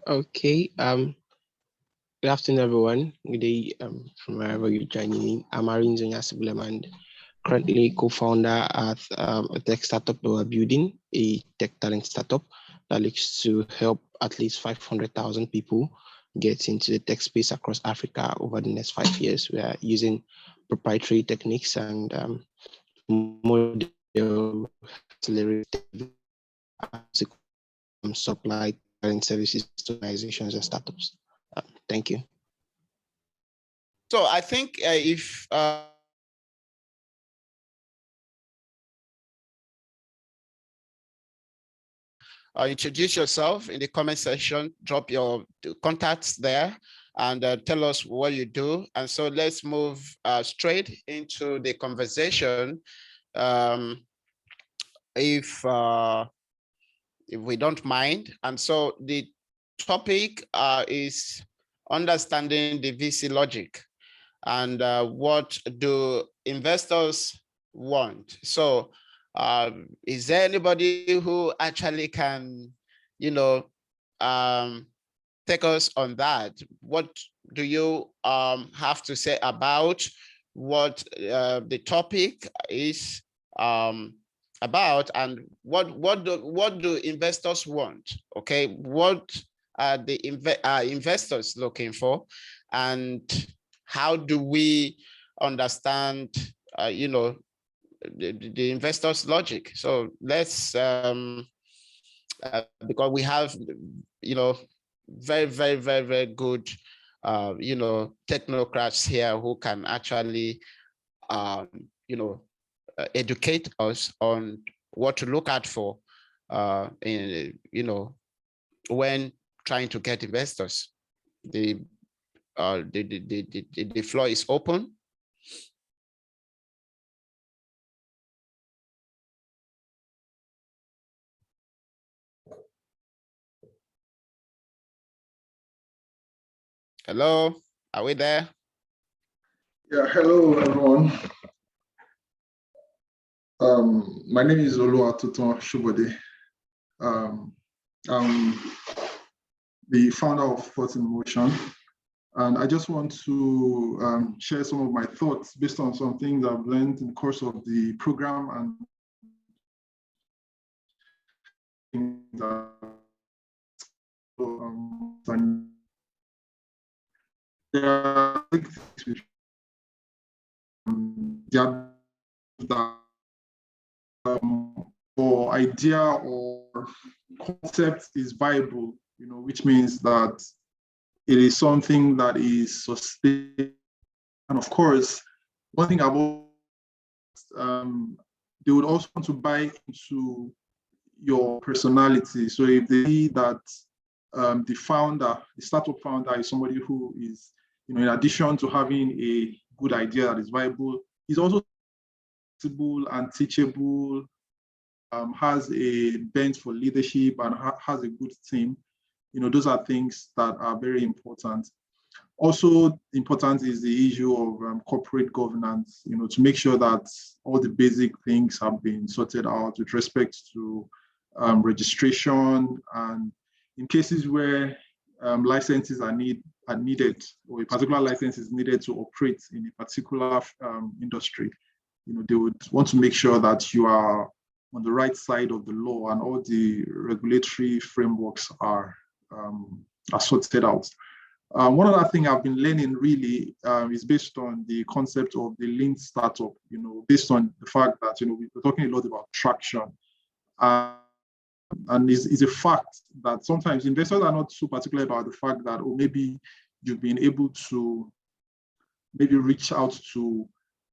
Okay. Good afternoon, everyone. Good day from wherever you're joining in. I'm Arin Zonyasibulem, and currently co-founder at a tech startup that we're building, a tech talent startup that looks to help at least 500,000 people get into the tech space across Africa over the next 5 years. We are using proprietary techniques and model accelerated supply and services to organizations and startups. Thank you. So I think if introduce yourself in the comment section, drop your contacts there, and tell us what you do. And so let's move straight into the conversation. If we don't mind. And so the topic is understanding the VC logic and what do investors want. So is there anybody who actually can, take us on that? What do you have to say about what the topic is about, and what do investors want? Okay, what are the investors looking for, and how do we understand the investors' logic? So let's because we have very good technocrats here who can actually educate us on what to look out for when trying to get investors. The floor is open. Hello, are we there? Yeah, hello everyone. My name is Oluwatoton Shubode. I'm the founder of Thoughts in Motion, and I just want to share some of my thoughts based on some things I've learned in the course of the program and there are things or idea or concept is viable, which means that it is something that is sustainable. And of course, one thing about they would also want to buy into your personality. So if they see that the startup founder is somebody who is, in addition to having a good idea that is viable, is also flexible and teachable, has a bent for leadership and has a good team. Those are things that are very important. Also important is the issue of corporate governance, to make sure that all the basic things have been sorted out with respect to registration, and in cases where licenses are needed, or a particular license is needed to operate in a particular industry, they would want to make sure that you are on the right side of the law and all the regulatory frameworks are sorted out. One other thing I've been learning really is based on the concept of the lean startup, based on the fact that, we're talking a lot about traction. And it's a fact that sometimes investors are not so particular about the fact that, maybe you've been able to reach out to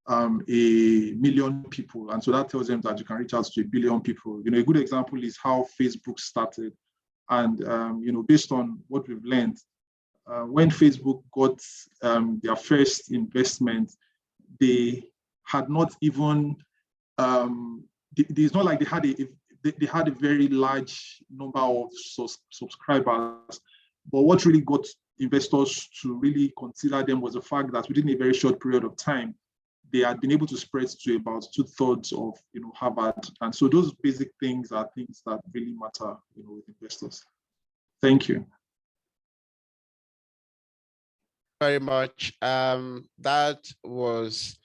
a million people. And so that tells them that you can reach out to 1 billion people. A good example is how Facebook started. And, based on what we've learned, when Facebook got their first investment, they had not even, it's not like they had a very large number of subscribers, but what really got investors to really consider them was the fact that within a very short period of time, they had been able to spread to about 2/3 of Harvard. And so those basic things are things that really matter with investors. Thank you. Very much. That was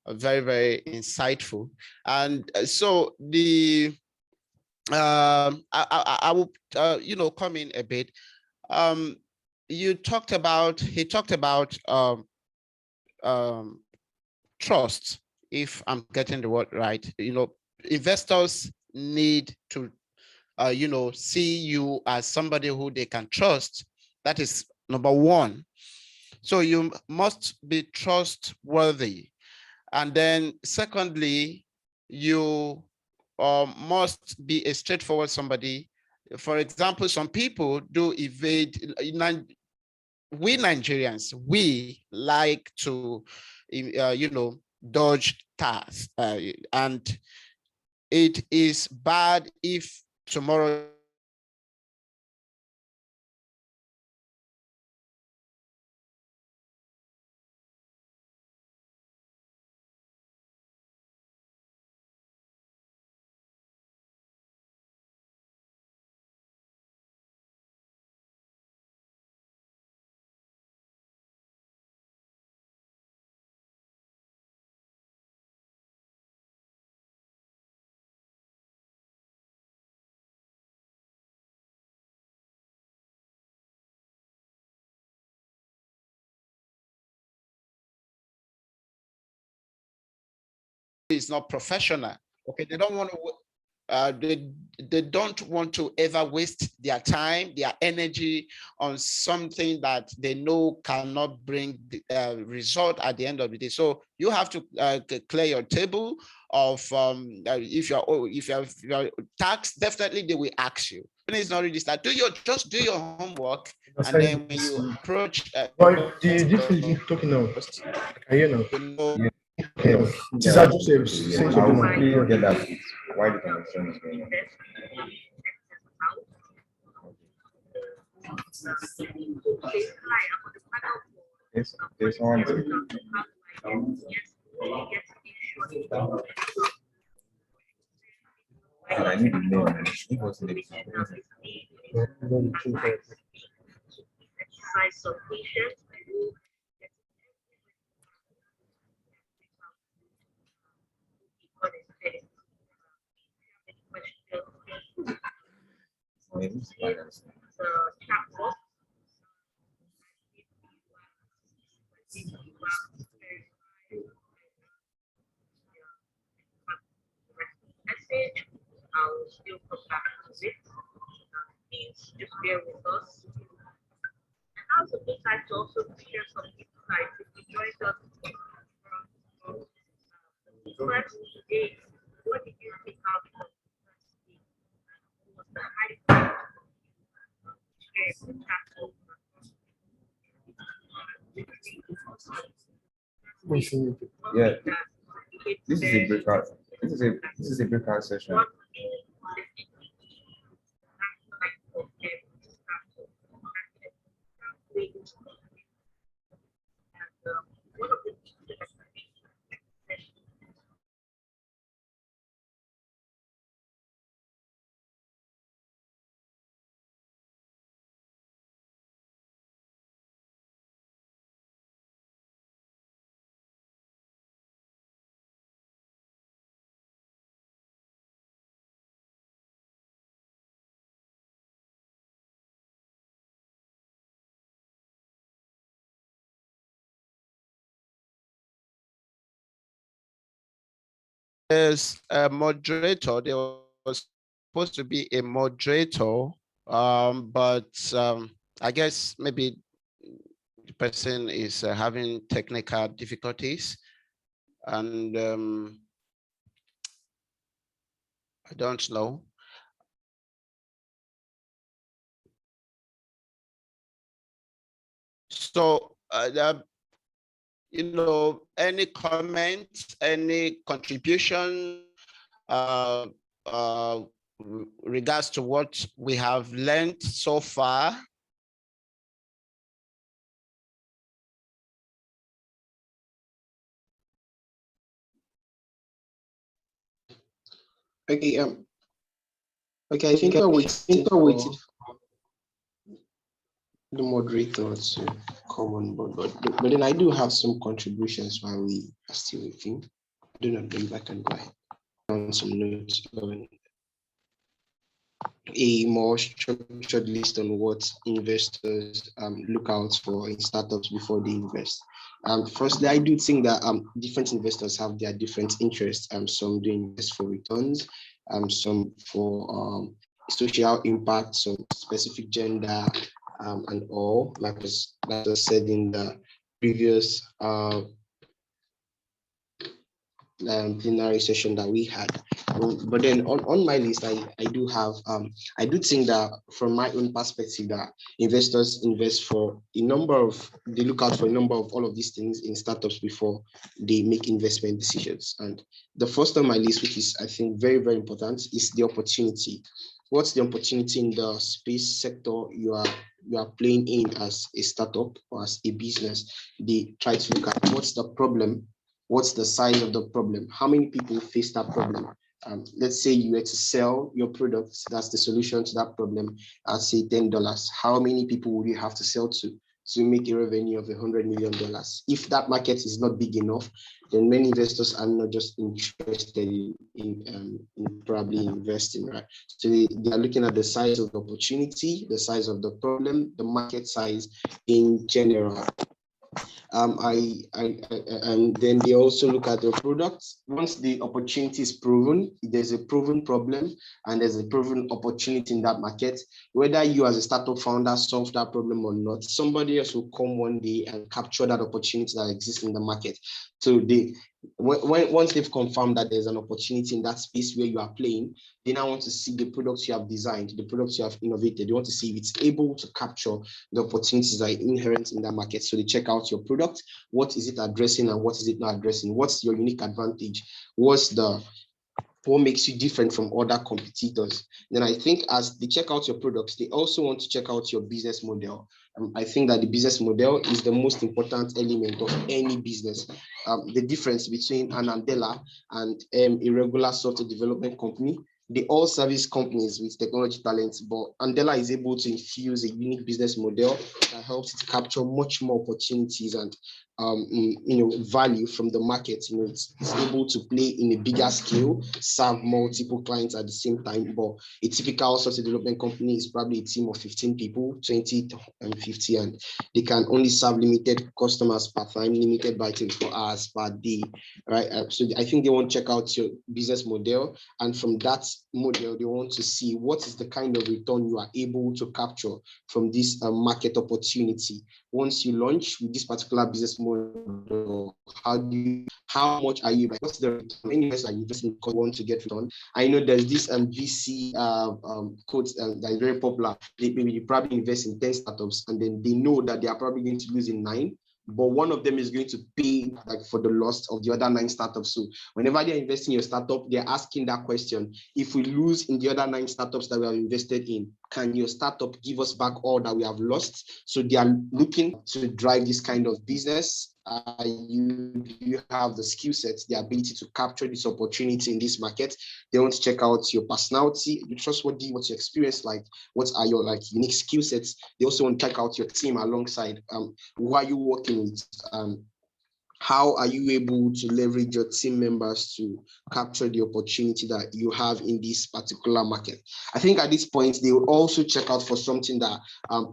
very, very insightful. And so I will come in a bit. He talked about trust, if I'm getting the word right. Investors need to see you as somebody who they can trust. That is number one. So you must be trustworthy. And then secondly, you must be a straightforward somebody. For example, some people do evade. We Nigerians, we like to, dodge tasks. And it is bad if tomorrow is not professional. Okay, they don't want to. They don't want to ever waste their time, their energy on something that they know cannot bring the result at the end of the day. So you have to clear your table of if you're taxed, definitely they will ask you. When it's not really start, just do your homework, and then when you approach. What do you talking now? I hear now. Cesar Joseph saying something now. Get that. Why the connection is going on? Yes, there's someone. I need the name. It was the message. I'll still come back to it. Please just bear with us. And now's a good time to also share some insights. If you joined us from the class today, what did you take out of the was the high yeah. This is a breakout. This is a breakout session. There's a moderator. There was supposed to be a moderator, but I guess maybe the person is having technical difficulties, and I don't know. So, any comments, any contribution regards to what we have learned so far? Okay. Okay. I think we're waiting for the moderator to come on board, but then I do have some contributions while we are still waiting. I do not believe I can go ahead on some notes on a more structured list on what investors look out for in startups before they invest. Firstly, I do think that different investors have their different interests. Some do invest for returns, some for social impact, some specific gender, and all, like I said in the previous plenary session that we had. But then on my list, I do have, I do think that from my own perspective that investors invest for a number of, they look out for a number of all of these things in startups before they make investment decisions. And the first on my list, which is I think very, very important, is the opportunity. What's the opportunity in the space sector you are playing in as a startup or as a business? They try to look at what's the problem. What's the size of the problem? How many people face that problem? Let's say you were to sell your products, that's the solution to that problem, at say $10. How many people would you have to sell to make a revenue of $100 million? If that market is not big enough, then many investors are not just interested in probably investing, right? So they are looking at the size of the opportunity, the size of the problem, the market size in general. And then they also look at the products. Once the opportunity is proven, there's a proven problem and there's a proven opportunity in that market. Whether you as a startup founder solve that problem or not, somebody else will come one day and capture that opportunity that exists in the market. So once they've confirmed that there's an opportunity in that space where you are playing, they now want to see the products you have designed, the products you have innovated. They want to see if it's able to capture the opportunities that are inherent in that market. So they check out your product. What is it addressing and what is it not addressing? What's your unique advantage? What makes you different from other competitors? Then I think as they check out your products, they also want to check out your business model. I think that the business model is the most important element of any business. The difference between an Andela and a regular software development company, they all service companies with technology talents, but Andela is able to infuse a unique business model that helps it capture much more opportunities and value from the market. It's able to play in a bigger scale, serve multiple clients at the same time. But a typical software development company is probably a team of 15 people, 20 and 50, and they can only serve limited customers per time, limited by 24 hours per day, right? So I think they want to check out your business model, and from that model, they want to see what is the kind of return you are able to capture from this market opportunity. Once you launch with this particular business model, how much are you, what's the return? Many investors are investing because they want to get return. I know there's this VC quote that is very popular. Maybe you probably invest in 10 startups and then they know that they are probably going to lose in 9, but one of them is going to pay like for the loss of the other 9 startups. So whenever they're investing in your startup, they're asking that question: if we lose in the other 9 startups that we have invested in, can your startup give us back all that we have lost? So they are looking to drive this kind of business. You have the skill sets, the ability to capture this opportunity in this market. They want to check out your personality, your trustworthy, what's your experience like, what are your like unique skill sets. They also want to check out your team alongside. Who are you working with? How are you able to leverage your team members to capture the opportunity that you have in this particular market? I think at this point, they will also check out for something that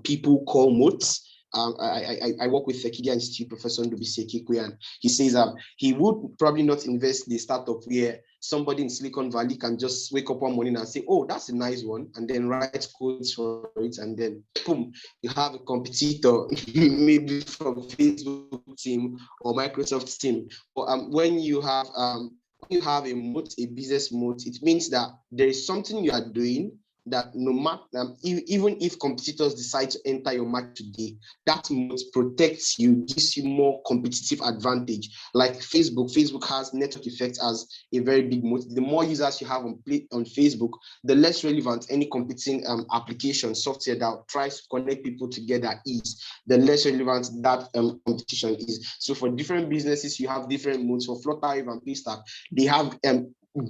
people call moats. I work with Sekidia Institute Professor Ndubisi Ekikwe, and he says he would probably not invest in a startup where somebody in Silicon Valley can just wake up one morning and say, oh, that's a nice one, and then write codes for it, and then boom, you have a competitor, maybe from Facebook team or Microsoft team. But when you have a moat, a business moat, it means that there is something you are doing that no matter, even if competitors decide to enter your market today, that moat protects you, gives you more competitive advantage. Like Facebook has network effect as a very big moat. The more users you have on Facebook, the less relevant any competing application software that tries to connect people together is, the less relevant that competition is. So for different businesses, you have different moats. For Flutterwave and Paystack, they have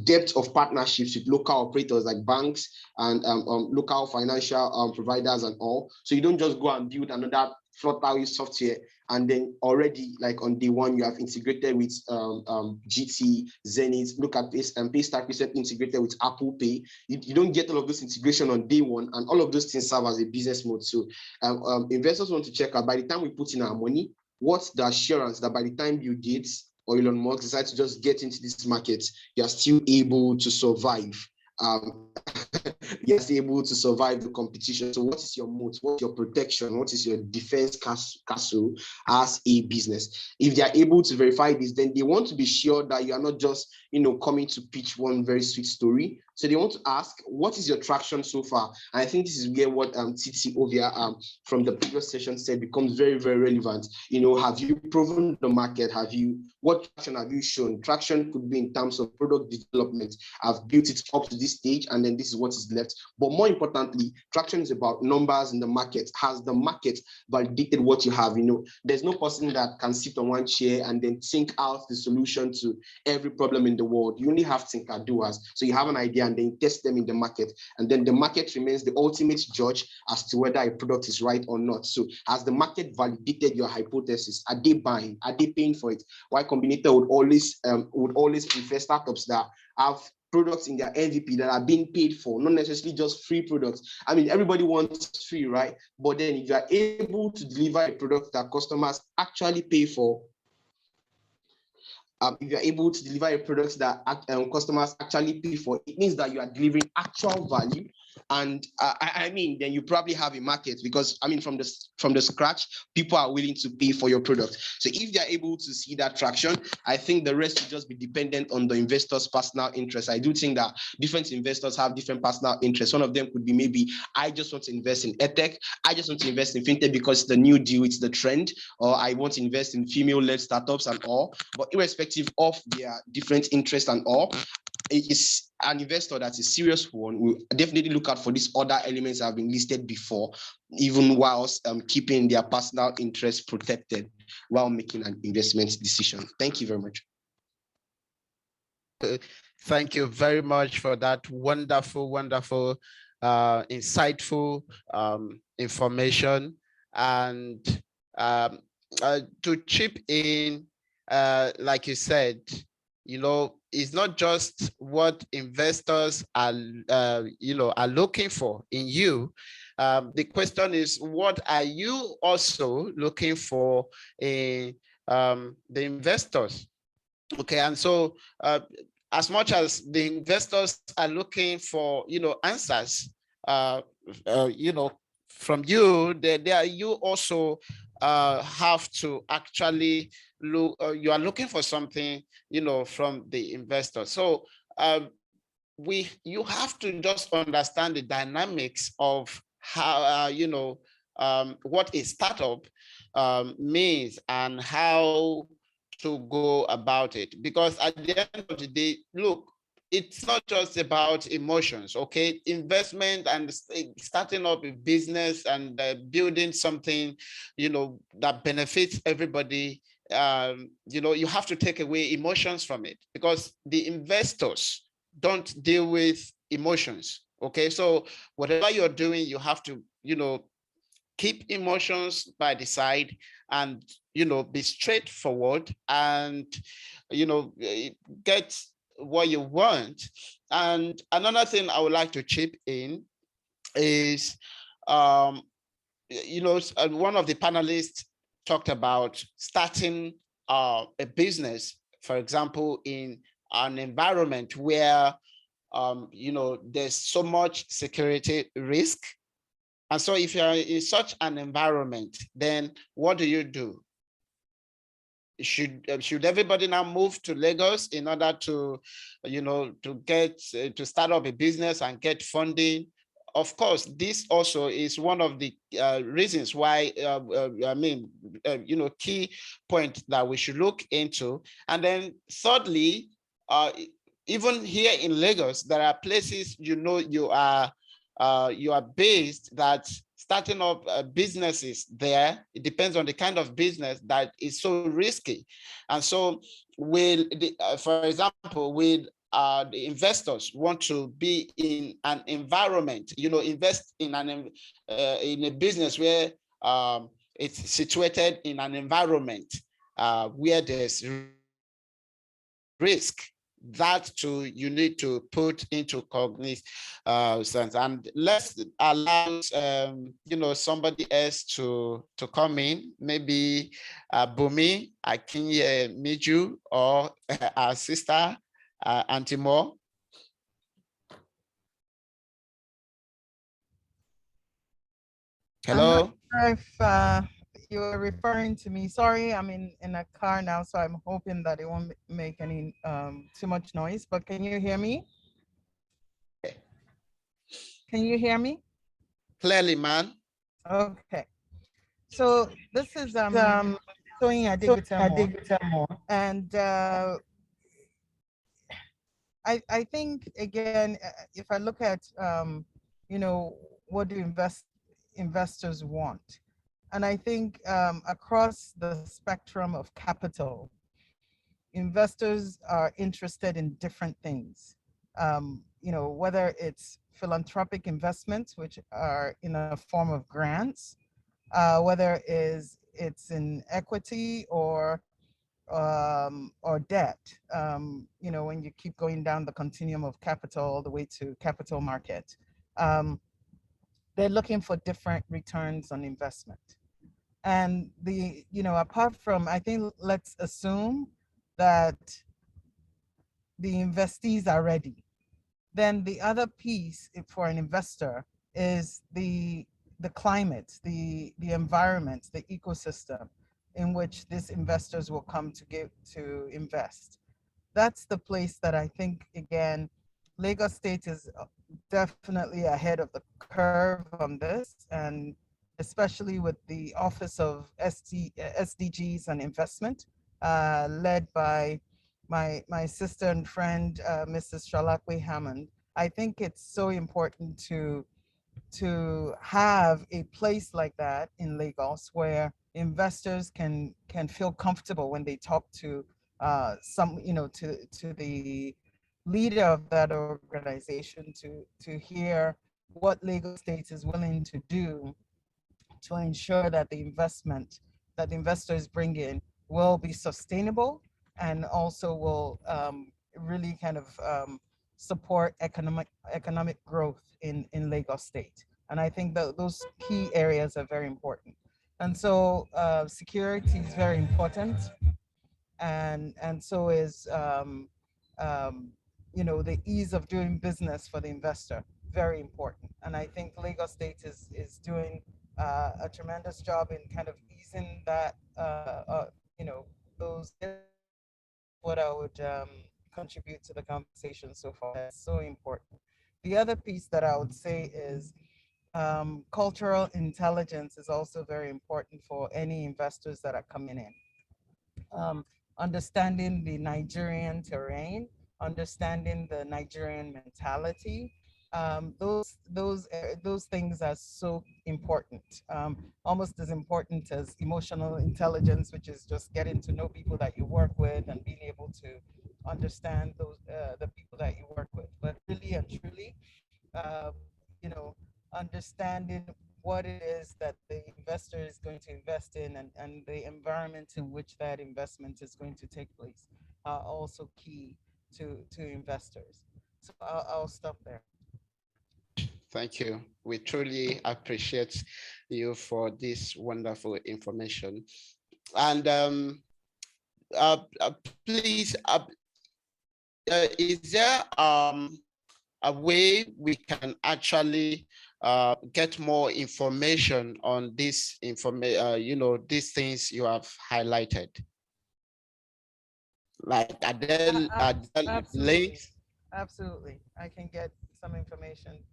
depth of partnerships with local operators like banks and local financial providers and all. So you don't just go and build another floodpower software and then already like on day one you have integrated with GT, Zenith. Look at this and Paystack recently integrated with Apple Pay. You don't get all of those integration on day one, and all of those things serve as a business mode. So investors want to check out by the time we put in our money, what's the assurance that by the time you did or Elon Musk decides to just get into this market, you're still able to survive. You're still able to survive the competition. So what is your moat? What's your protection? What is your defense castle as a business? If they are able to verify this, then they want to be sure that you are not just, coming to pitch one very sweet story. So they want to ask, what is your traction so far? And I think this is where what Titi Ovia from the previous session said becomes very, very relevant. Have you proven the market? What traction have you shown? Traction could be in terms of product development. I've built it up to this stage, and then this is what is left. But more importantly, traction is about numbers in the market. Has the market validated what you have? There's no person that can sit on one chair and then think out the solution to every problem in the world. You only have thinker-doers. So you have an idea and then test them in the market. And then the market remains the ultimate judge as to whether a product is right or not. So has the market validated your hypothesis? Are they buying? Are they paying for it? Y Combinator would always prefer startups that have products in their MVP that are being paid for, not necessarily just free products. I mean, everybody wants free, right? But then if you are able to deliver a product that customers actually pay for, if you're able to deliver a product that customers actually pay for, it means that you are delivering actual value. And then you probably have a market, because from the scratch, people are willing to pay for your product. So if they're able to see that traction, I think the rest will just be dependent on the investor's personal interest. I do think that different investors have different personal interests. One of them could be maybe, I just want to invest in edtech. I just want to invest in fintech because it's the new deal, it's the trend, or I want to invest in female-led startups and all. But irrespective of their different interests and all, it is an investor that's a serious one will definitely look out for these other elements that have been listed before, even whilst keeping their personal interests protected while making an investment decision. Thank you very much. Thank you very much for that wonderful, insightful information. And to chip in, like you said, it's not just what investors are looking for in you. The question is, what are you also looking for in the investors? Okay, and so as much as the investors are looking for answers, from you, you also have to actually look. You are looking for something, from the investor. So you have to just understand the dynamics of how what a startup means and how to go about it. Because at the end of the day, look, it's not just about emotions, okay? Investment and starting up a business and building something, that benefits everybody. You have to take away emotions from it, because the investors don't deal with emotions, okay? So whatever you're doing, you have to, keep emotions by the side and, be straightforward and, get what you want. And another thing I would like to chip in is, one of the panelists talked about starting a business, for example, in an environment where, there's so much security risk. And so if you're in such an environment, then what do? Should everybody now move to Lagos in order to, to start up a business and get funding? Of course, this also is one of the reasons why, key point that we should look into. And then thirdly, even here in Lagos, there are places, you are based, that starting up businesses there, it depends on the kind of business that is so risky. And so for example, with the investors want to be in an environment, invest in in a business where it's situated in an environment where there's risk, that too you need to put into cognizance. And let's allow somebody else to come in, maybe Bumi Akinye Miju, or our sister Auntie Mo. Hello. I'm not sure if you're referring to me. Sorry, I'm in a car now, so I'm hoping that it won't make any too much noise. But can you hear me? Can you hear me? Clearly, man. Okay. So this is showing a digital more, and I think again, if I look at what do investors want, and I think across the spectrum of capital, investors are interested in different things. Whether it's philanthropic investments, which are in a form of grants, whether it's in equity or debt. When you keep going down the continuum of capital all the way to capital market, they're looking for different returns on investment. And apart from, I think, let's assume that the investees are ready. Then the other piece for an investor is the climate, the environment, the ecosystem in which these investors will come to invest. That's the place that I think, again, Lagos State is definitely ahead of the curve on this, and especially with the Office of SDGs and Investment, led by my sister and friend, Mrs. Shalakwe Hammond. I think it's so important to have a place like that in Lagos where investors can feel comfortable when they talk to to the leader of that organization to hear what Lagos State is willing to do to ensure that the investment that the investors bring in will be sustainable and also will really kind of support economic growth in Lagos State. And I think that those key areas are very important. And so security is very important. And so is the ease of doing business for the investor, very important. And I think Lagos State is doing a tremendous job in kind of easing that those. What I would contribute to the conversation so far. That's so important. The other piece that I would say is cultural intelligence is also very important for any investors that are coming in. Understanding the Nigerian terrain, understanding the Nigerian mentality, those things are so important, almost as important as emotional intelligence, which is just getting to know people that you work with and being able to understand those the people that you work with. But really and truly, understanding what it is that the investor is going to invest in and the environment in which that investment is going to take place are also key to investors. So I'll stop there. Thank you. We truly appreciate you for this wonderful information. And please, is there a way we can actually get more information on this these things you have highlighted? Like are there links? Absolutely. I can get some information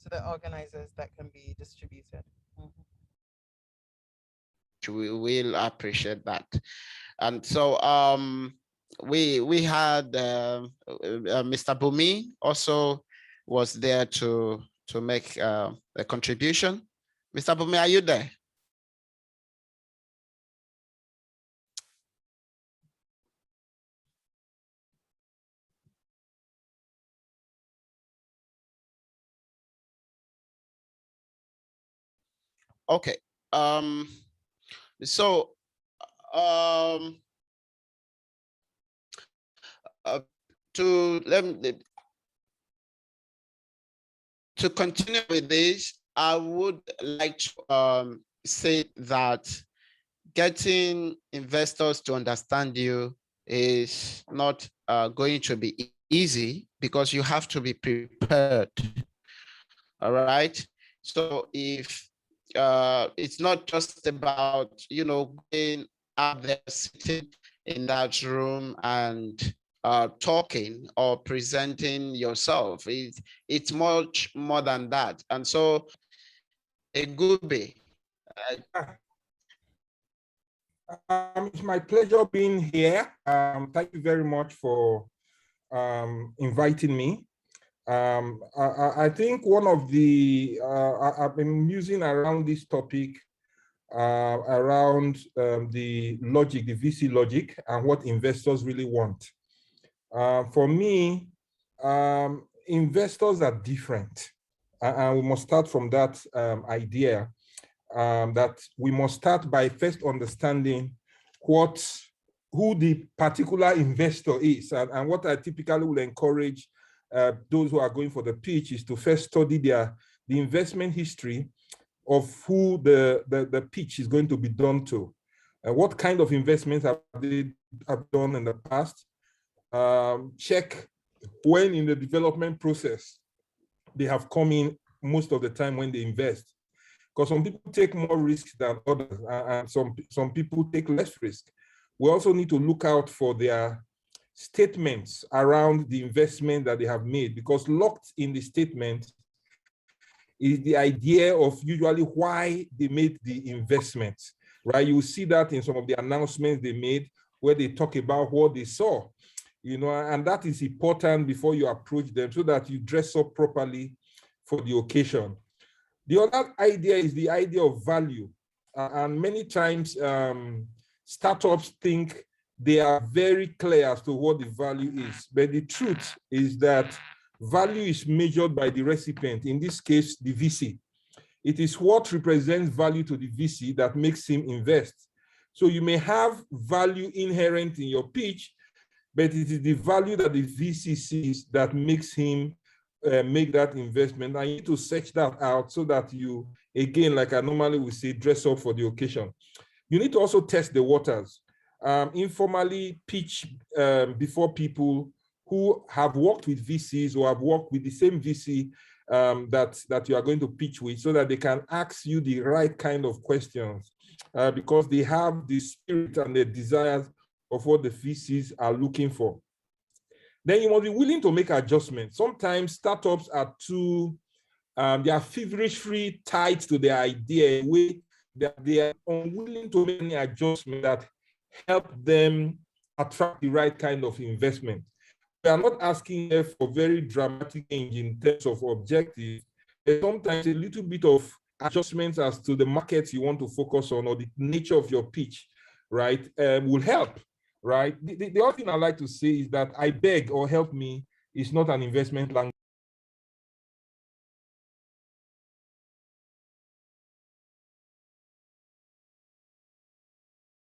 to the organizers that can be distributed. We will appreciate that. And so we had Mr. Bumi also was there to make a contribution. Mr. Bumi, are you there? Okay. So to continue with this, I would like to say that getting investors to understand you is not going to be easy, because you have to be prepared. All right. So if it's not just about, going out there, sitting in that room and talking or presenting yourself, it's much more than that. And so a good be. It's my pleasure being here. Thank you very much for inviting me. I think one of the, I've been musing around this topic, around the logic, the VC logic, and what investors really want. For me, investors are different. And we must start from that idea, that we must start by first understanding who the particular investor is. And what I typically will encourage those who are going for the pitch is to first study the investment history of who the pitch is going to be done to. What kind of investments have they done in the past? Check when in the development process they have come in most of the time when they invest. Because some people take more risks than others, and some people take less risk. We also need to look out for their statements around the investment that they have made, because locked in the statement is the idea of usually why they made the investment, right? You will see that in some of the announcements they made, where they talk about what they saw, and that is important before you approach them, so that you dress up properly for the occasion. The other idea is the idea of value. And many times startups think they are very clear as to what the value is. But the truth is that value is measured by the recipient, in this case, the VC. It is what represents value to the VC that makes him invest. So you may have value inherent in your pitch, but it is the value that the VC sees that makes him make that investment. I need to search that out so that you, again, like I normally would say, dress up for the occasion. You need to also test the waters. Informally pitch before people who have worked with VCs or have worked with the same VC that you are going to pitch with, so that they can ask you the right kind of questions, because they have the spirit and the desires of what the VCs are looking for. Then you must be willing to make adjustments. Sometimes startups are too, they are feverishly tied to their idea, where they are unwilling to make any adjustment that help them attract the right kind of investment. We are not asking them for very dramatic change in terms of objectives. There's sometimes a little bit of adjustments as to the markets you want to focus on, or the nature of your pitch, right, will help. Right. The other thing I like to say is that I beg or help me is not an investment language.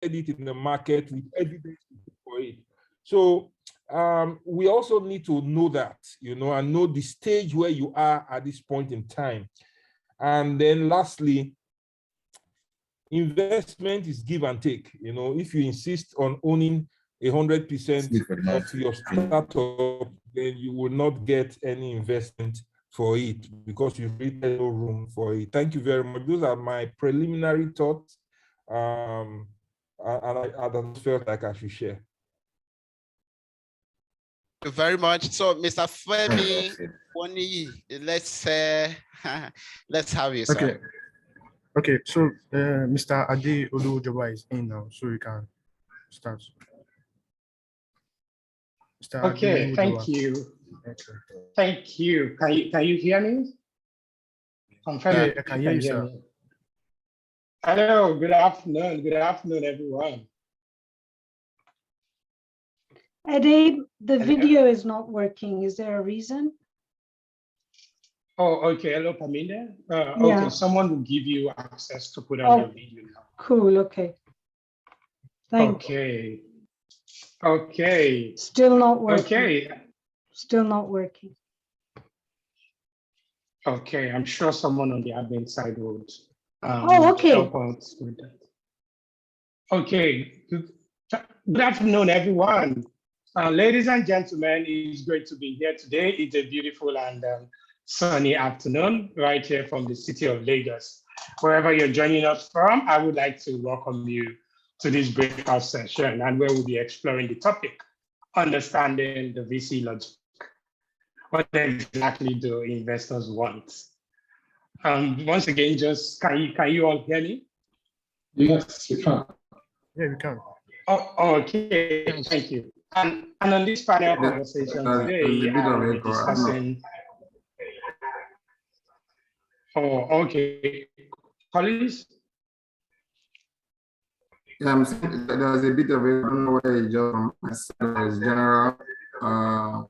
It in the market with evidence for it. So we also need to know that, and know the stage where you are at this point in time. And then lastly, investment is give and take. If you insist on owning 100% of your startup, then you will not get any investment for it, because you really have no room for it. Thank you very much. Those are my preliminary thoughts, and I just felt like I should share. Thank you very much. So, Mr. Femi Woni, let's have you, sir. Okay. So, Mr. Ade Olujoba is in now, so you can start. Mr. Okay, thank you. Okay. Thank you. Can you hear me? Confirm I can hear you, sir. Hello, good afternoon. Good afternoon, everyone. Ade, the video is not working. Is there a reason? Oh, okay. Hello, Paminda. Yeah. Okay, someone will give you access to put on your video now. Cool. Okay. Thank you. Okay. Okay. Still not working. Okay. Still not working. Okay. I'm sure someone on the admin side would Okay. help out with that. Okay. Good afternoon, everyone. Ladies and gentlemen, it's great to be here today. It's a beautiful and sunny afternoon right here from the city of Lagos. Wherever you're joining us from, I would like to welcome you to this breakout session, and where we'll be exploring the topic, understanding the VC logic. What exactly do investors want? Once again, just can you all hear me? Yes, we can. Yeah, we can. Oh, okay, thank you. And on this panel conversation today, I will be discussing. Oh, okay. Colleagues? Yeah, I'm saying there's a bit of it. I don't know whether it's just as general. Oh,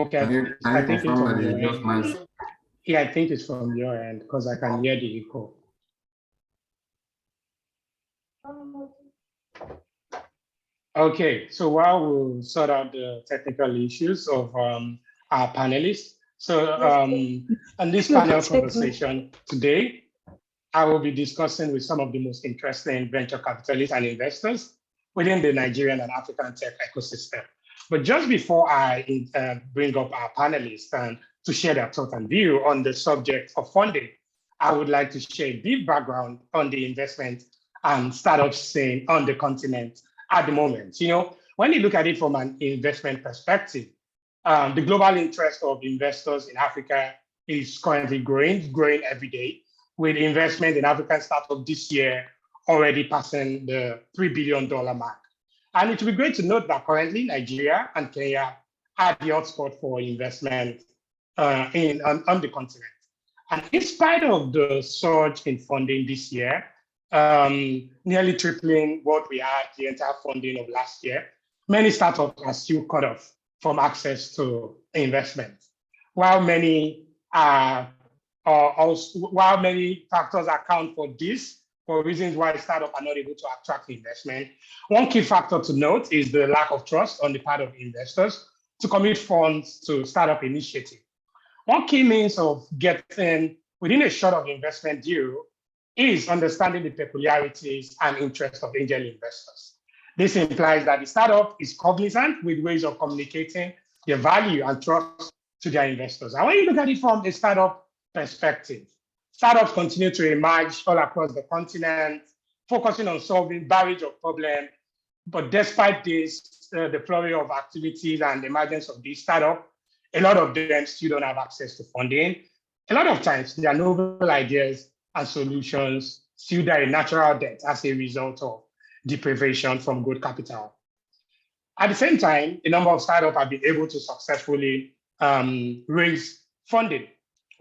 okay. I think it's from your just my. end. Yeah, I think it's from your end because I can hear the echo. Okay, so while we'll sort out the technical issues of our panelists, so on this panel conversation today, I will be discussing with some of the most interesting venture capitalists and investors within the Nigerian and African tech ecosystem. But just before I bring up our panelists and to share their thoughts and view on the subject of funding, I would like to share a brief background on the investment and startup scene on the continent at the moment. You know, when you look at it from an investment perspective, the global interest of investors in Africa is currently growing every day, with investment in African startups this year already passing the $3 billion mark. And it will be great to note that currently Nigeria and Kenya are the hotspot for investment on the continent. And in spite of the surge in funding this year, nearly tripling what we had the entire funding of last year, many startups are still cut off from access to investment. While many factors account for this, for reasons why startups are not able to attract investment, one key factor to note is the lack of trust on the part of investors to commit funds to startup initiative. One key means of getting within a short of investment deal is understanding the peculiarities and interests of angel investors. This implies that the startup is cognizant with ways of communicating their value and trust to their investors. And when you look at it from a startup perspective, startups continue to emerge all across the continent, focusing on solving barrage of problems. But despite this, the flurry of activities and the emergence of these startups, a lot of them still don't have access to funding. A lot of times, their novel ideas and solutions still die a natural death as a result of deprivation from good capital. At the same time, a number of startups have been able to successfully raise funding.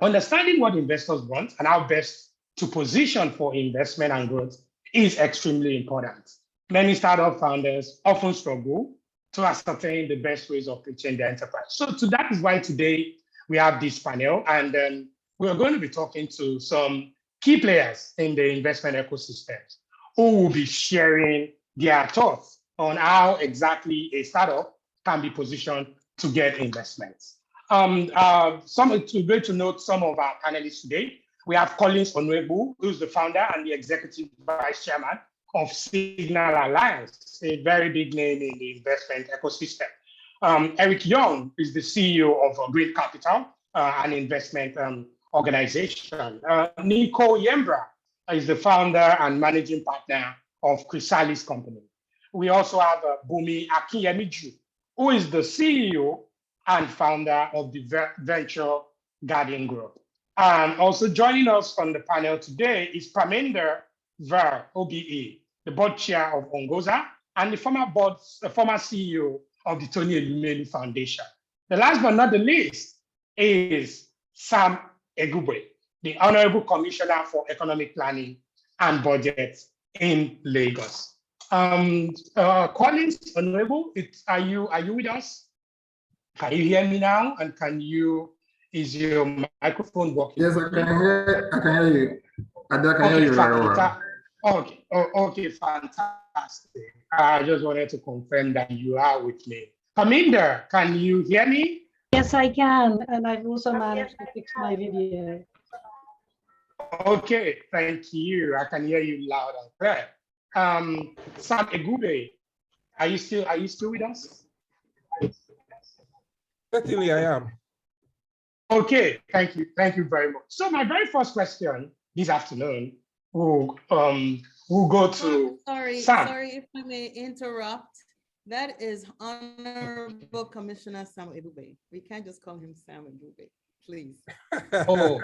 Understanding what investors want and how best to position for investment and growth is extremely important. Many startup founders often struggle to ascertain the best ways of pitching their enterprise. So that is why today we have this panel, and we're going to be talking to some key players in the investment ecosystems who will be sharing their thoughts on how exactly a startup can be positioned to get investments. To go to note some of our panelists today, we have Collins Onwebu, who's the founder and the executive vice chairman of Signal Alliance, a very big name in the investment ecosystem. Eric Young is the CEO of Great Capital, an investment organization. Nico Yembra is the founder and managing partner of Chrysalis Company. We also have Bumi Akinyemiju, who is the CEO and founder of the Venture Guardian Group. And also joining us on the panel today is Parminder Ver, OBE, the board chair of Ongoza and the former CEO of the Tony Elumelu Foundation. The last but not the least is Sam Egube, the Honorable Commissioner for Economic Planning and Budget in Lagos. Collins, Honorable, are you with us? Can you hear me now? And is your microphone working? Yes, I can hear you. I can hear you very well. Okay, fantastic. I just wanted to confirm that you are with me. Paminda, can you hear me? Yes, I can. And I've also managed to fix my video. Okay, thank you. I can hear you loud and clear. Sam Egube, are you still with us? Certainly I am. Okay, thank you very much. So my very first question this afternoon will go to Sam. Sorry if I may interrupt. That is Honorable Commissioner Sam Edube. We can't just call him Sam Edube, please. Okay.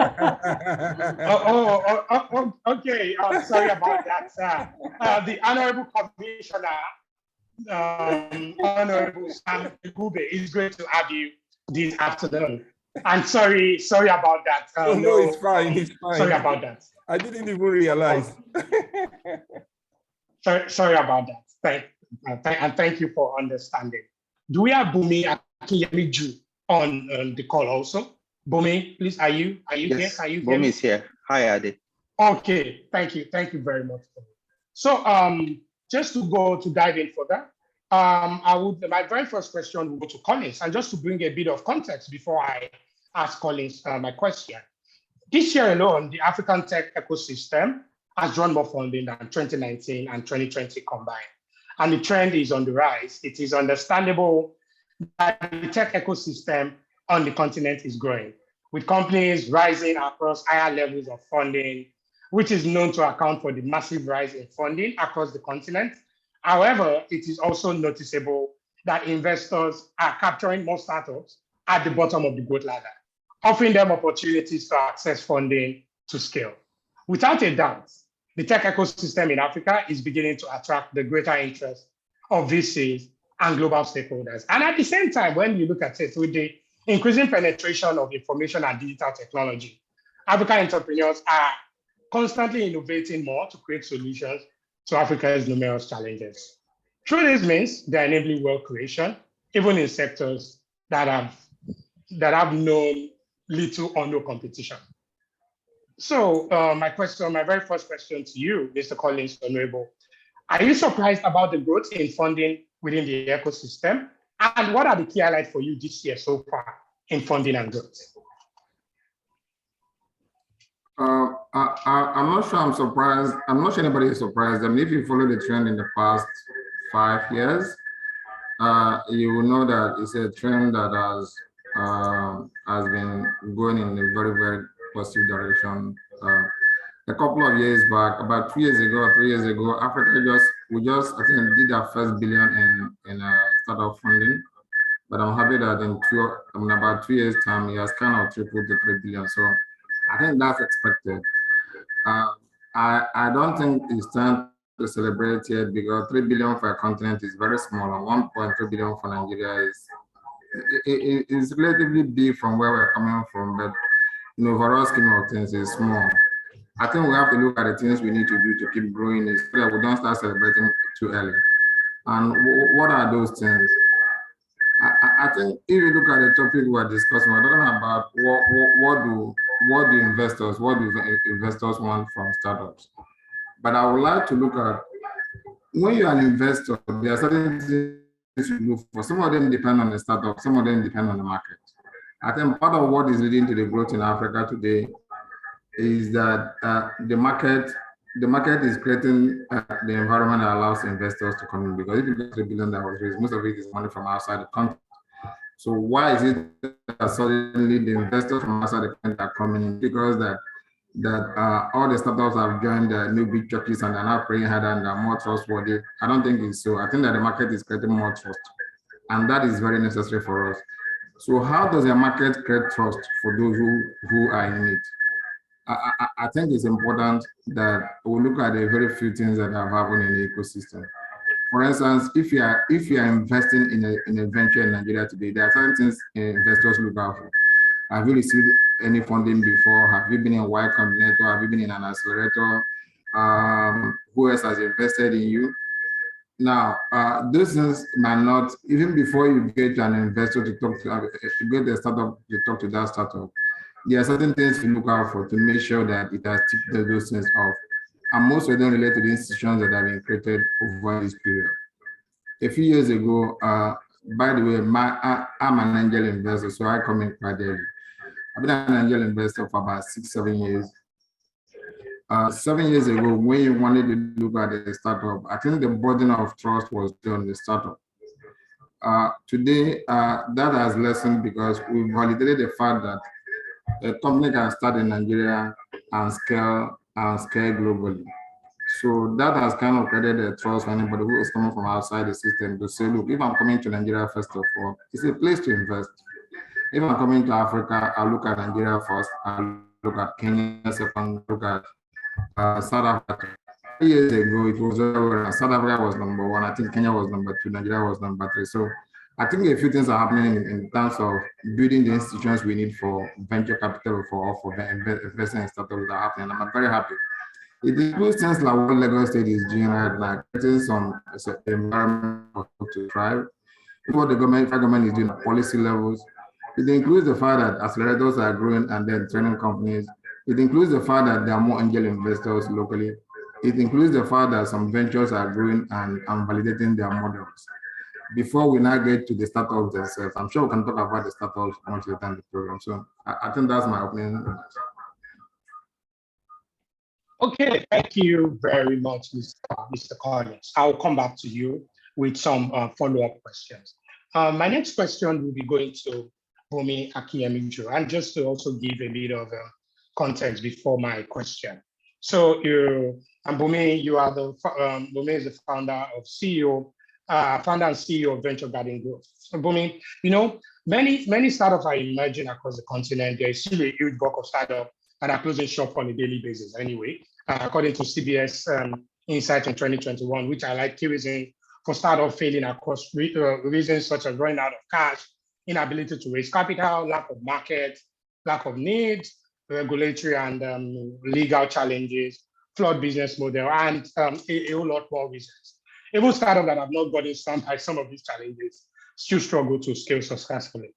Sorry about that, sir. The Honorable Commissioner, Honorable Sam Edube, is going to have you this afternoon. And sorry about that. No, it's fine. It's fine. Sorry about that. I didn't even realize. Sorry about that. Thank you for understanding. Do we have Bumi Akinyemiju on the call also? Bumi, please, are you here? Are you here? Bumi is here. Hi, Adi. Okay, thank you very much. So just to dive in further, my very first question will go to Collins, and just to bring a bit of context before I ask Collins my question. This year alone, the African tech ecosystem has drawn more funding than 2019 and 2020 combined. And the trend is on the rise. It is understandable that the tech ecosystem on the continent is growing, with companies rising across higher levels of funding, which is known to account for the massive rise in funding across the continent. However, it is also noticeable that investors are capturing more startups at the bottom of the growth ladder, offering them opportunities to access funding to scale. Without a doubt, the tech ecosystem in Africa is beginning to attract the greater interest of VCs and global stakeholders. And at the same time, when you look at it, with the increasing penetration of information and digital technology, African entrepreneurs are constantly innovating more to create solutions to Africa's numerous challenges. Through this means they're enabling wealth creation, even in sectors that have known little or no competition. So my very first question to you, Mr. Collins, Honorable, are you surprised about the growth in funding within the ecosystem? And what are the key highlights for you this year so far in funding and growth? I'm not sure I'm surprised. I'm not sure anybody is surprised. I mean, if you follow the trend in the past 5 years, you will know that it's a trend that has been going in a very, very positive direction. A couple of years back, about 2 years ago or 3 years ago, Africa I think did our first billion in startup funding. But I'm happy that in about 2 years' time, it has kind of tripled to 3 billion. So I think that's expected. I don't think it's time to celebrate yet, because 3 billion for a continent is very small, and 1.3 billion for Nigeria is relatively big from where we're coming from. But in the overall scheme of things, it's small. I think we have to look at the things we need to do to keep growing, so that we don't start celebrating too early. And what are those things? I think if you look at the topic we're discussing, we're talking about what do investors want from startups. But I would like to look at, when you're an investor, there are certain things you look for. Some of them depend on the startup, some of them depend on the market. I think part of what is leading to the growth in Africa today is that the market is creating the environment that allows investors to come in. Because if you get $3 billion that was raised, most of it is money from outside the country. So why is it that suddenly the investors from outside the country are coming in? Because that all the startups have joined the new big churches and are now praying harder and are more trustworthy. I don't think it's so. I think that the market is creating more trust, and that is very necessary for us. So how does a market create trust for those who are in it? I think it's important that we look at the very few things that have happened in the ecosystem. For instance, if you are investing in a venture in Nigeria today, there are certain things investors look out for. Have you received any funding before? Have you been in Y Combinator? Have you been in an accelerator? Who else has invested in you? Now, those things might not, even before you get an investor to talk to get a startup to talk to that startup, there are certain things to look out for to make sure that it has ticked those things off. And most of them relate to the institutions that have been created over this period. A few years ago, by the way, I'm an angel investor, so I come in quite early. I've been an angel investor for about 6-7 years. 7 years ago, when you wanted to look at a startup, I think the burden of trust was on the startup. Today, that has lessened because we validated the fact that a company can start in Nigeria and scale globally. So that has kind of created a trust for anybody who is coming from outside the system to say, look, if I'm coming to Nigeria, first of all, it's a place to invest. If I'm coming to Africa, I'll look at Nigeria first, I'll look at Kenya second, look at South Africa. 3 years ago, it was South Africa was number 1. I think Kenya was number 2. Nigeria was number 3. So I think a few things are happening in terms of building the institutions we need for venture capital for investing in startups that are happening. I'm very happy. It includes things like what Lagos State is doing right now, creating some environment to thrive. What the federal government is doing at policy levels. It includes the fact that accelerators are growing and then training companies. It includes the fact that there are more angel investors locally. It includes the fact that some ventures are growing and validating their models. Before we now get to the startups themselves, I'm sure we can talk about the startups much later in the program. So I think that's my opinion. Okay, thank you very much, Mr. Collins. I'll come back to you with some follow-up questions. My next question will be going to Bumi Akiyemijo, and just to also give a bit of context before my question. So Bumi, you are Bumi is the founder and CEO of Venture Garden Growth. So Bumi, many startups are emerging across the continent. There is still a huge bulk of startups that are closing shop on a daily basis anyway, according to CBS Insight in 2021, which highlight key reasons for startup failing across reasons such as running out of cash, inability to raise capital, lack of market, lack of needs, regulatory and legal challenges, flawed business model, and a whole lot more reasons. Even startups that have not gotten stumped by some of these challenges still struggle to scale successfully.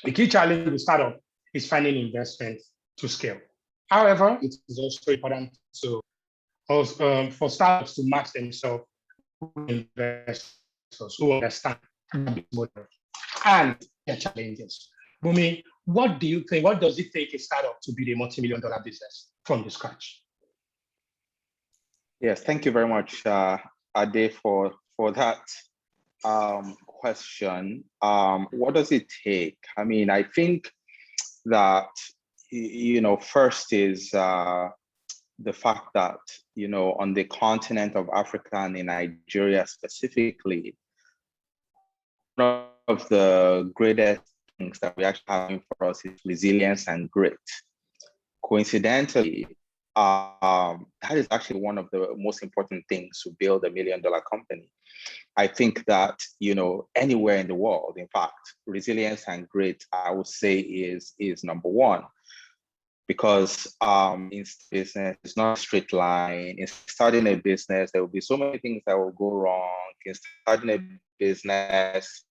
The key challenge with startup is finding investment to scale. However, it is also important for startups to match themselves with investors who understand the model and their challenges. Bumi, what do you think? What does it take a startup to build a multi-million-dollar business from the scratch? Yes, thank you very much, Ade, for that question. What does it take? I mean, I think that first is the fact that, on the continent of Africa and in Nigeria specifically, one of the greatest things that we actually have for us is resilience and grit. Coincidentally, that is actually one of the most important things to build a $1 million company. I think that, anywhere in the world, in fact, resilience and grit, I would say is number one. Because in business, it's not a straight line. In starting a business, there will be so many things that will go wrong. In starting a business,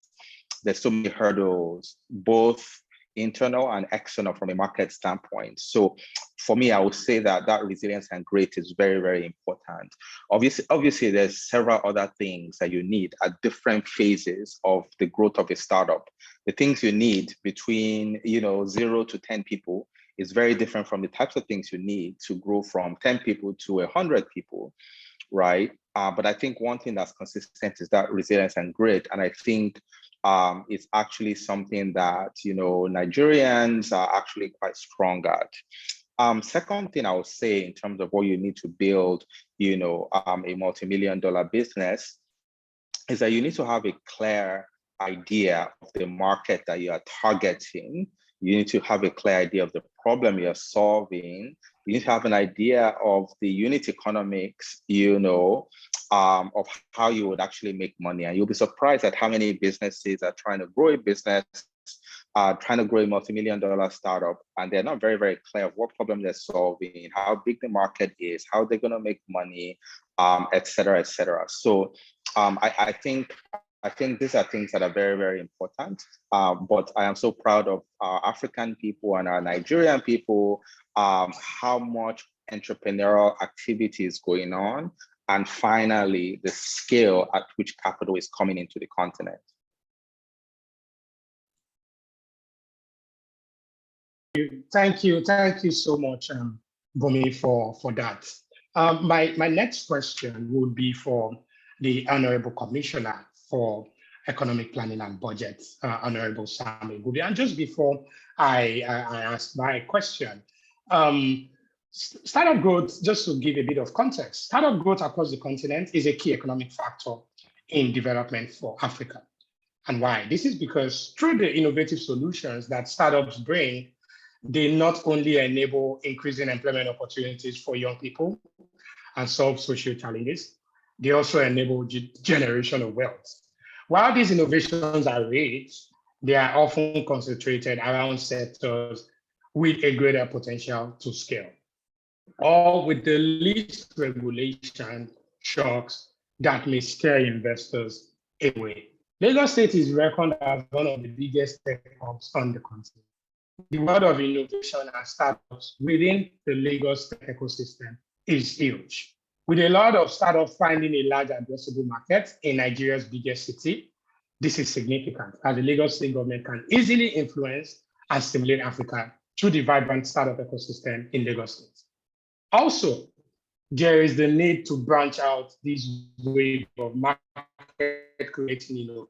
there's so many hurdles, both internal and external from a market standpoint. So for me, I would say that resilience and grit is very, very important. Obviously, there's several other things that you need at different phases of the growth of a startup. The things you need between 0 to 10 people is very different from the types of things you need to grow from 10 people to 100 people, right? But I think one thing that's consistent is that resilience and grit. And I think it's actually something that, Nigerians are actually quite strong at. Second thing I would say in terms of what you need to build, a multi-million-dollar business is that you need to have a clear idea of the market that you are targeting. You need to have a clear idea of the problem you're solving. You need to have an idea of the unit economics, of how you would actually make money. And you'll be surprised at how many businesses are trying to grow a business, are trying to grow a multi-million-dollar startup, and they're not very, very clear of what problem they're solving, how big the market is, how they're going to make money, et cetera, et cetera. So I think these are things that are very, very important. But I am so proud of our African people and our Nigerian people, how much entrepreneurial activity is going on, and finally, the scale at which capital is coming into the continent. Thank you so much, Bumi, for that. My next question would be for the Honorable Commissioner for Economic Planning and Budget, Honorable Sam Igube. And just before I ask my question, startup growth, just to give a bit of context, startup growth across the continent is a key economic factor in development for Africa. And why? This is because through the innovative solutions that startups bring, they not only enable increasing employment opportunities for young people and solve social challenges, they also enable generation of wealth. While these innovations are rare, they are often concentrated around sectors with a greater potential to scale, or with the least regulation shocks that may scare investors away. Lagos State is reckoned as one of the biggest tech hubs on the continent. The world of innovation and startups within the Lagos tech ecosystem is huge, with a lot of startups finding a large addressable market in Nigeria's biggest city. This is significant, as the Lagos state government can easily influence and stimulate Africa through the vibrant startup ecosystem in Lagos State. Also, there is the need to branch out this wave of market-creating innovation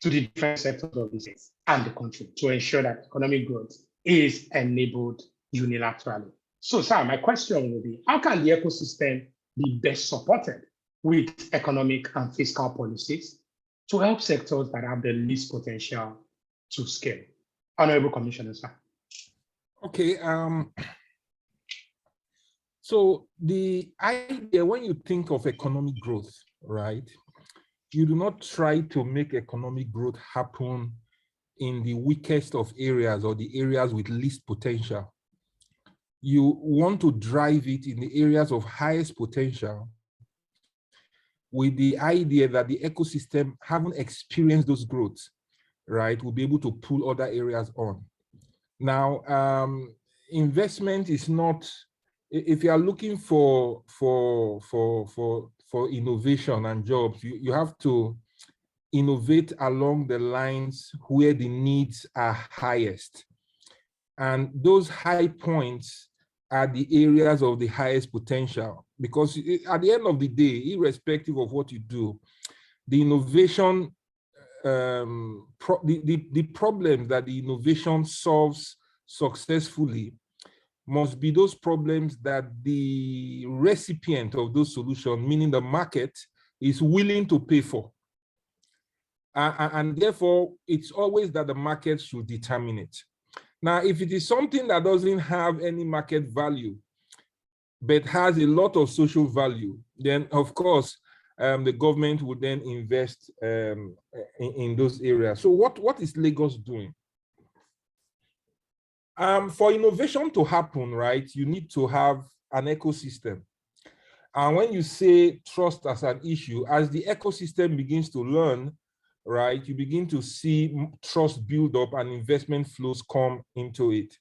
to the different sectors of the state and the country to ensure that economic growth is enabled unilaterally. So, sir, my question will be, how can the ecosystem be best supported with economic and fiscal policies to help sectors that have the least potential to scale? Honorable Commissioner, sir. Okay. So the idea, when you think of economic growth, right, you do not try to make economic growth happen in the weakest of areas or the areas with least potential. You want to drive it in the areas of highest potential, with the idea that the ecosystem haven't experienced those growths, right, will be able to pull other areas on. Now, investment is not, if you are looking for innovation and jobs, you have to innovate along the lines where the needs are highest. And those high points are the areas of the highest potential, because at the end of the day, irrespective of what you do, the innovation, the problem that the innovation solves successfully must be those problems that the recipient of those solutions, meaning the market, is willing to pay for. And therefore, it's always that the market should determine it. Now, if it is something that doesn't have any market value, but has a lot of social value, then of course, the government would then invest in those areas. So what is Lagos doing? For innovation to happen, right, you need to have an ecosystem. And when you say trust as an issue, as the ecosystem begins to learn, right, you begin to see trust build up and investment flows come into it.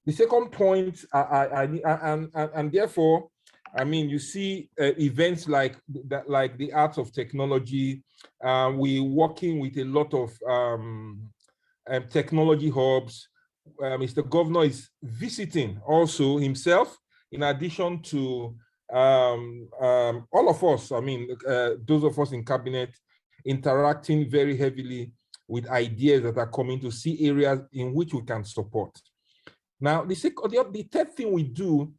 The second point, and therefore, I mean, you see events like that, like the Arts of Technology. We're working with a lot of technology hubs. Mr. Governor is visiting also himself, in addition to all of us, I mean, those of us in cabinet, interacting very heavily with ideas that are coming to see areas in which we can support. Now, the third thing we do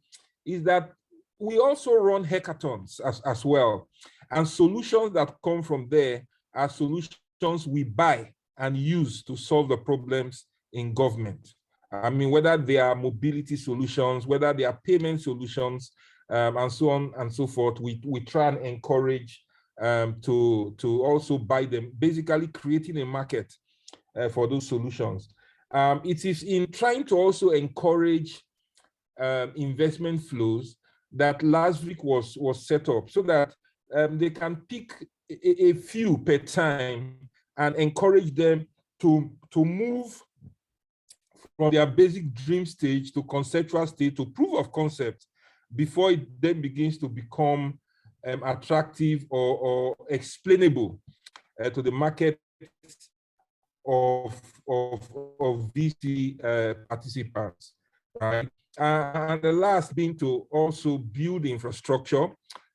is that we also run hackathons as well. And solutions that come from there are solutions we buy and use to solve the problems in government. I mean, whether they are mobility solutions, whether they are payment solutions, and so on and so forth, we try and encourage to also buy them, basically creating a market for those solutions. It is in trying to also encourage investment flows that last week was set up so that they can pick a few per time and encourage them to move from their basic dream stage to conceptual stage to proof of concept before it then begins to become attractive or explainable to the market of VC participants, right? And the last being to also build infrastructure,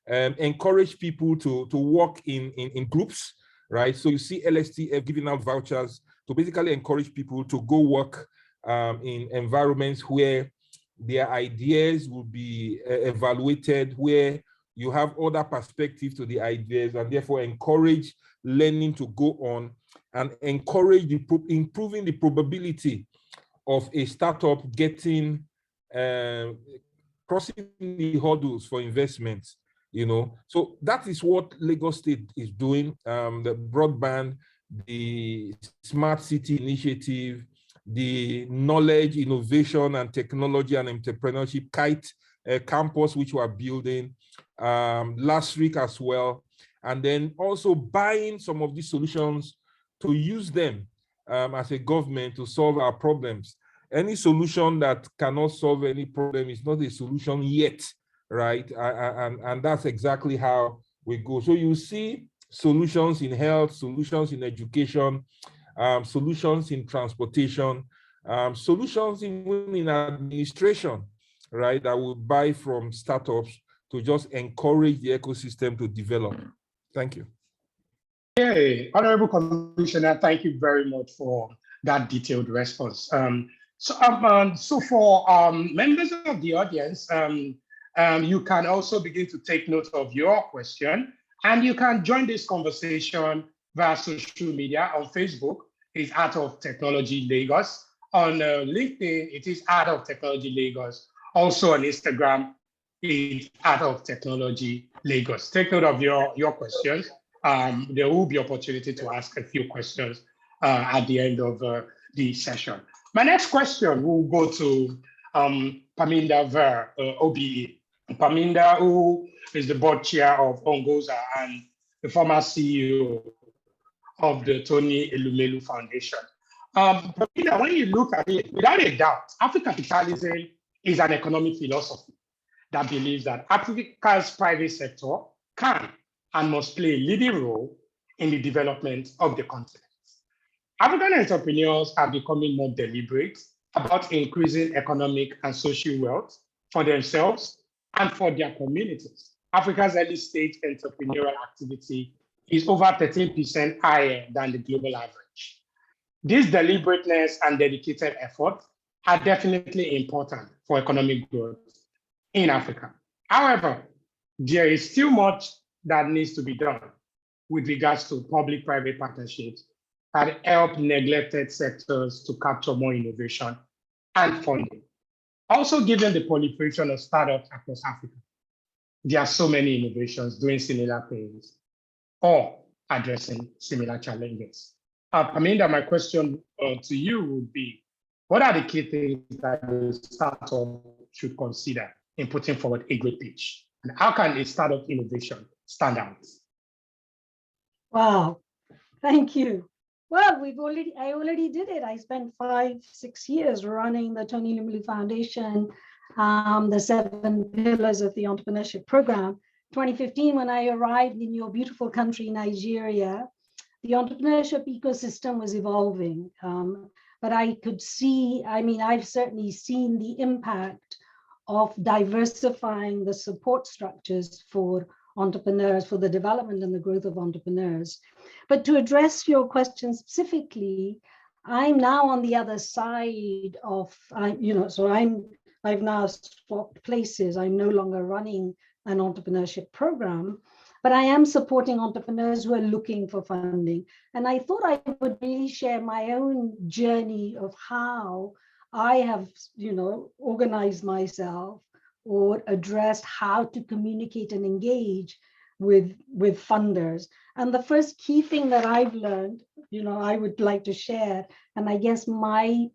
encourage people to work in groups, right? So you see LSTF giving out vouchers to basically encourage people to go work in environments where their ideas will be evaluated, where you have other perspectives to the ideas, and therefore encourage learning to go on and encourage improving the probability of a startup getting crossing the hurdles for investments, you know. So that is what Lagos State is doing. The broadband, the smart city initiative, the knowledge, innovation, and technology and entrepreneurship kite campus, which we are building last week as well. And then also buying some of these solutions to use them as a government to solve our problems. Any solution that cannot solve any problem is not a solution yet, right? And that's exactly how we go. So you see solutions in health, solutions in education, solutions in transportation, solutions in administration, right? That will buy from startups to just encourage the ecosystem to develop. Thank you. Hey, Honorable Commissioner, thank you very much for that detailed response. So for members of the audience, you can also begin to take note of your question, and you can join this conversation via social media. On Facebook, it's Art of Technology Lagos. On LinkedIn, it is Art of Technology Lagos. Also on Instagram, it's Art of Technology Lagos. Take note of your questions. There will be opportunity to ask a few questions at the end of the session. My next question will go to Paminda Ver, OBE. Paminda, who is the board chair of Ongoza and the former CEO of the Tony Elumelu Foundation. Paminda, when you look at it, without a doubt, Afro-capitalism is an economic philosophy that believes that Africa's private sector can and must play a leading role in the development of the continent. African entrepreneurs are becoming more deliberate about increasing economic and social wealth for themselves and for their communities. Africa's early stage entrepreneurial activity is over 13% higher than the global average. This deliberateness and dedicated effort are definitely important for economic growth in Africa. However, there is still much that needs to be done with regards to public-private partnerships that help neglected sectors to capture more innovation and funding. Also, given the proliferation of startups across Africa, there are so many innovations doing similar things or addressing similar challenges. Paminda, my question to you would be, what are the key things that the startup should consider in putting forward a great pitch? And how can a startup innovation stand out? Wow, thank you. Well, I already did it. I spent 5-6 years running the Tony Elumelu Foundation, the 7 pillars of the entrepreneurship program. 2015, when I arrived in your beautiful country, Nigeria, the entrepreneurship ecosystem was evolving. But I could see, I've certainly seen the impact of diversifying the support structures for entrepreneurs, for the development and the growth of entrepreneurs. But to address your question specifically, I'm now on the other side of, I've now swapped places. I'm no longer running an entrepreneurship program, but I am supporting entrepreneurs who are looking for funding. And I thought I would really share my own journey of how I have, organized myself or addressed how to communicate and engage with funders. And the first key thing that I've learned, I would like to share, and I guess my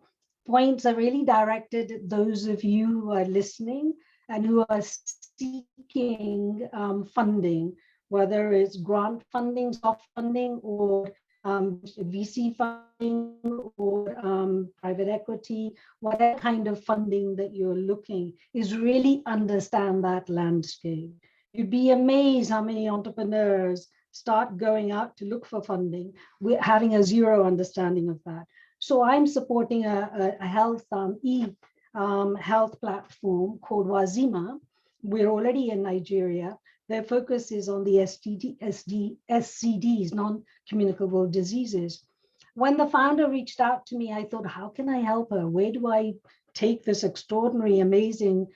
points are really directed at those of you who are listening and who are seeking funding, whether it's grant funding, soft funding, or VC funding, or private equity, whatever kind of funding that you're looking, is really understand that landscape. You'd be amazed how many entrepreneurs start going out to look for funding, having a zero understanding of that. So I'm supporting a health health platform called Wazima. We're already in Nigeria. Their focus is on the SCDs, non-communicable diseases. When the founder reached out to me, I thought, how can I help her? Where do I take this extraordinary, amazing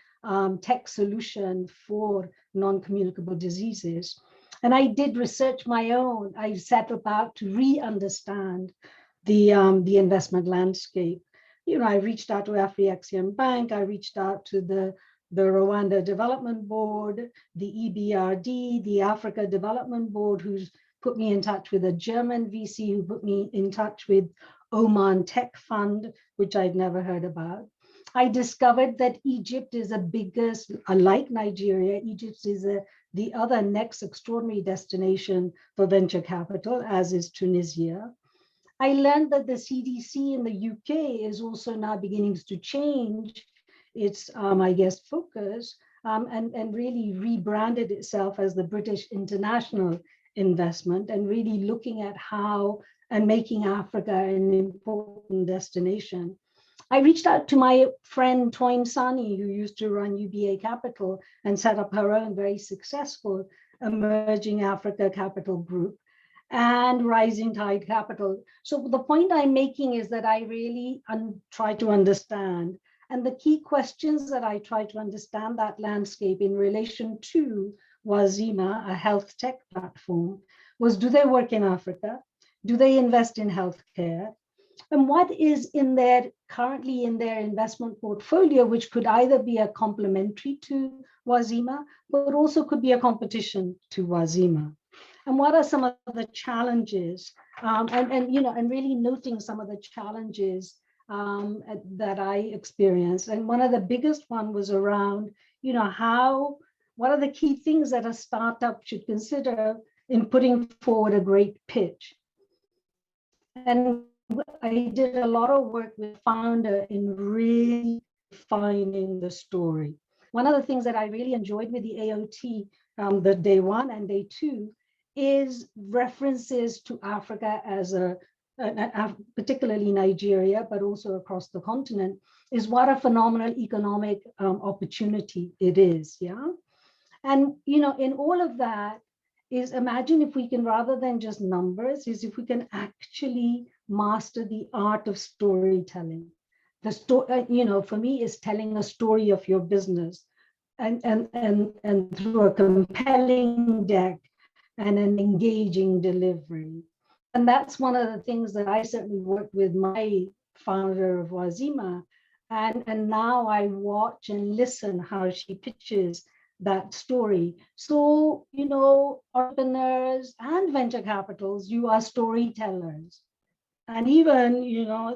tech solution for non-communicable diseases? And I did research my own. I set about to re-understand the investment landscape. I reached out to Afri-Axiom Bank. I reached out to the Rwanda Development Board, the EBRD, the Africa Development Board, who's put me in touch with a German VC, who put me in touch with Oman Tech Fund, which I'd never heard about. I discovered that Egypt is the biggest, like Nigeria, Egypt is the other next extraordinary destination for venture capital, as is Tunisia. I learned that the CDC in the UK is also now beginning to change its, I guess, focus and really rebranded itself as the British International Investment, and really looking at how and making Africa an important destination. I reached out to my friend Toyin Sani, who used to run UBA Capital and set up her own very successful Emerging Africa Capital Group and Rising Tide Capital. So the point I'm making is that I really try to understand, and the key questions that I try to understand that landscape in relation to Wazima, a health tech platform, was, do they work in Africa? Do they invest in healthcare? And what is currently in their investment portfolio, which could either be a complementary to Wazima, but also could be a competition to Wazima? And what are some of the challenges? And really noting some of the challenges that I experienced. And one of the biggest one was around, what are the key things that a startup should consider in putting forward a great pitch? And I did a lot of work with founder in really finding the story. One of the things that I really enjoyed with the AOT, the day one and day two, is references to Africa as particularly Nigeria, but also across the continent, is what a phenomenal economic opportunity it is, yeah? And, in all of that is, imagine if we can, rather than just numbers, is if we can actually master the art of storytelling. The story, for me, is telling a story of your business and through a compelling deck and an engaging delivery. And that's one of the things that I certainly worked with my founder of Wazima. And now I watch and listen how she pitches that story. So, entrepreneurs and venture capitals, you are storytellers. And even,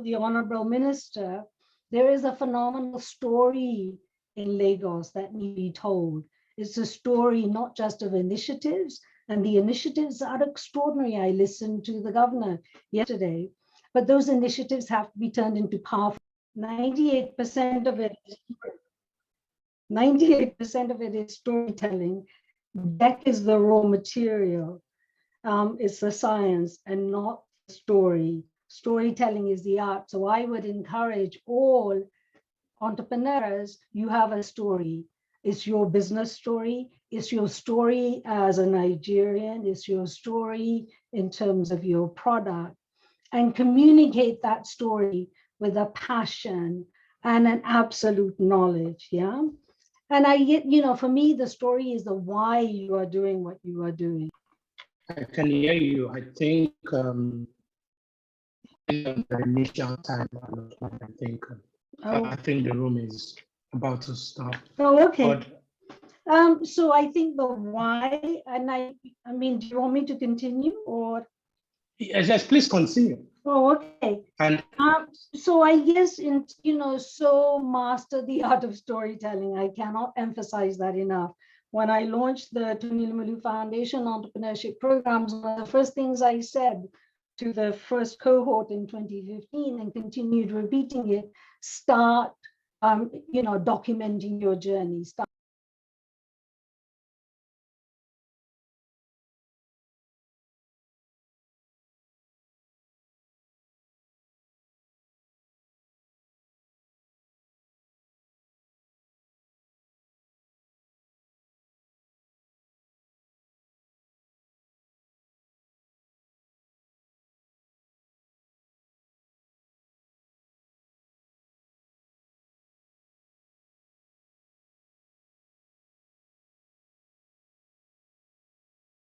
the Honorable Minister, there is a phenomenal story in Lagos that needs to be told. It's a story not just of initiatives, and the initiatives are extraordinary. I listened to the governor yesterday, but those initiatives have to be turned into powerful. 98% of it is storytelling. Deck is the raw material. It's the science and not the story. Storytelling is the art. So I would encourage all entrepreneurs, you have a story. It's your business story. It's your story as a Nigerian. It's your story in terms of your product. And communicate that story with a passion and an absolute knowledge, yeah? And for me, the story is the why you are doing what you are doing. I can hear you. I think the initial time, I think the room is about to stop. Oh, okay. But So I think the why, and I mean, do you want me to continue or? Yes, please continue. Oh, okay. And so I guess so master the art of storytelling. I cannot emphasize that enough. When I launched the Tony Elumelu Foundation entrepreneurship programs, one of the first things I said to the first cohort in 2015 and continued repeating it, start documenting your journey, start